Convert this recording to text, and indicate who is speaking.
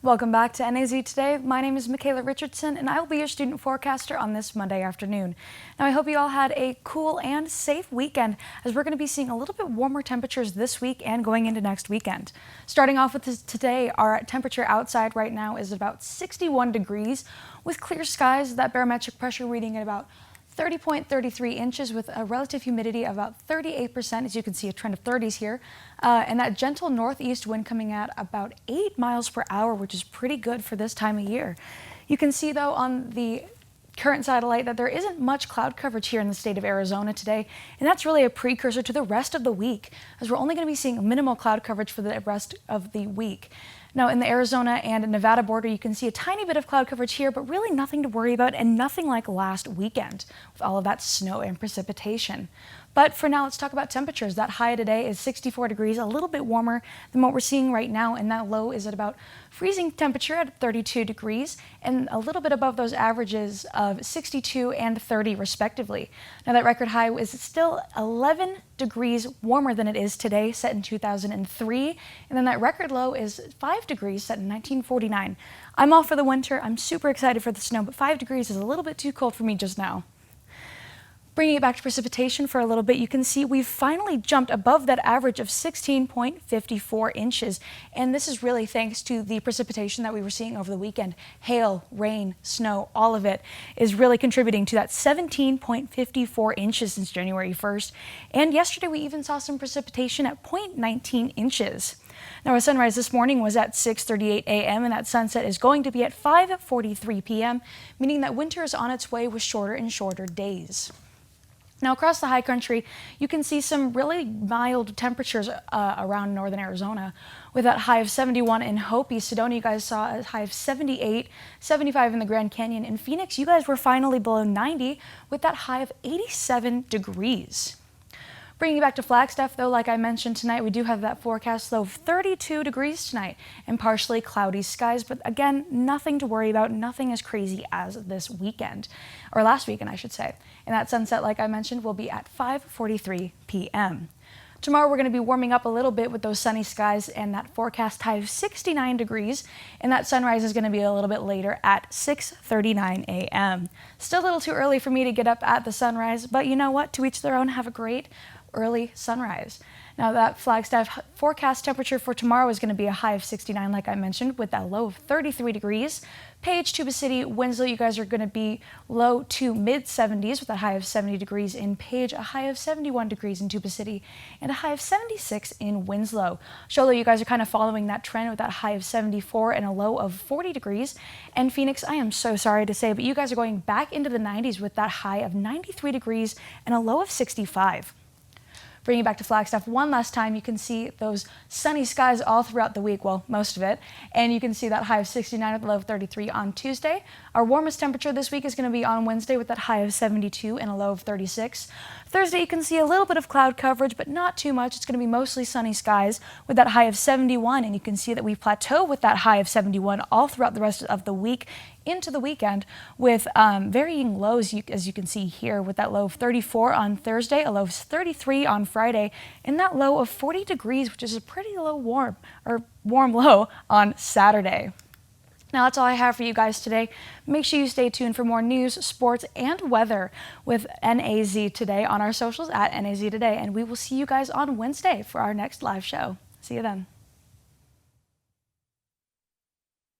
Speaker 1: Welcome back to NAZ Today. My name is Makayla Richardson, and I will be your student forecaster on this Monday afternoon. Now, I hope you all had a cool and safe weekend, as we're going to be seeing a little bit warmer temperatures this week and going into next weekend. Starting off with today, our temperature outside right now is about 61 degrees with clear skies. That barometric pressure reading at about 30.33 inches with a relative humidity of about 38%, as you can see a trend of 30s here, and that gentle northeast wind coming at about 8 miles per hour, which is pretty good for this time of year. You can see though on the current satellite that there isn't much cloud coverage here in the state of Arizona today, and that's really a precursor to the rest of the week, as we're only going to be seeing minimal cloud coverage for the rest of the week. Now, in the Arizona and Nevada border, you can see a tiny bit of cloud coverage here, but really nothing to worry about and nothing like last weekend with all of that snow and precipitation. But for now, let's talk about temperatures. That high today is 64 degrees, a little bit warmer than what we're seeing right now, and that low is at about freezing temperature at 32 degrees and a little bit above those averages of 62 and 30 respectively. Now, that record high is still 11 degrees warmer than it is today, set in 2003, and then that record low is 5 degrees set in 1949. I'm all for the winter. I'm super excited for the snow, but 5 degrees is a little bit too cold for me just now. Bringing it back to precipitation for a little bit, you can see we've finally jumped above that average of 16.54 inches. And this is really thanks to the precipitation that we were seeing over the weekend. Hail, rain, snow, all of it is really contributing to that 17.54 inches since January 1st. And yesterday we even saw some precipitation at 0.19 inches. Now, our sunrise this morning was at 6:38 a.m. and that sunset is going to be at 5:43 p.m., meaning that winter is on its way with shorter and shorter days. Now, across the high country, you can see some really mild temperatures around northern Arizona, with that high of 71 in Hopi. Sedona, you guys saw a high of 78, 75 in the Grand Canyon. In Phoenix, you guys were finally below 90 with that high of 87 degrees. Bringing you back to Flagstaff, though, like I mentioned tonight, we do have that forecast low of 32 degrees tonight and partially cloudy skies. But again, nothing to worry about, nothing as crazy as this weekend, or last weekend, I should say. And that sunset, like I mentioned, will be at 5:43 p.m. Tomorrow, we're going to be warming up a little bit with those sunny skies and that forecast high of 69 degrees. And that sunrise is going to be a little bit later at 6:39 a.m. Still a little too early for me to get up at the sunrise, but you know what? To each their own. Have a great early sunrise. Now, that Flagstaff forecast temperature for tomorrow is going to be a high of 69, like I mentioned, with that low of 33 degrees. Page, Tuba City, Winslow, you guys are going to be low to mid 70s with a high of 70 degrees in Page, a high of 71 degrees in Tuba City, and a high of 76 in Winslow. Shola, you guys are kind of following that trend with that high of 74 and a low of 40 degrees. And Phoenix, I am so sorry to say, but you guys are going back into the 90s with that high of 93 degrees and a low of 65. Bringing it back to Flagstaff one last time, you can see those sunny skies all throughout the week, well, most of it, and you can see that high of 69 with a low of 33 on Tuesday. Our warmest temperature this week is going to be on Wednesday with that high of 72 and a low of 36. Thursday, you can see a little bit of cloud coverage, but not too much. It's going to be mostly sunny skies with that high of 71, and you can see that we plateau with that high of 71 all throughout the rest of the week into the weekend, with varying lows, as you can see here, with that low of 34 on Thursday, a low of 33 on Friday, and that low of 40 degrees, which is a pretty warm low on Saturday. Now, that's all I have for you guys today. Make sure you stay tuned for more news, sports, and weather with NAZ Today on our socials at NAZ Today, and we will see you guys on Wednesday for our next live show. See you then.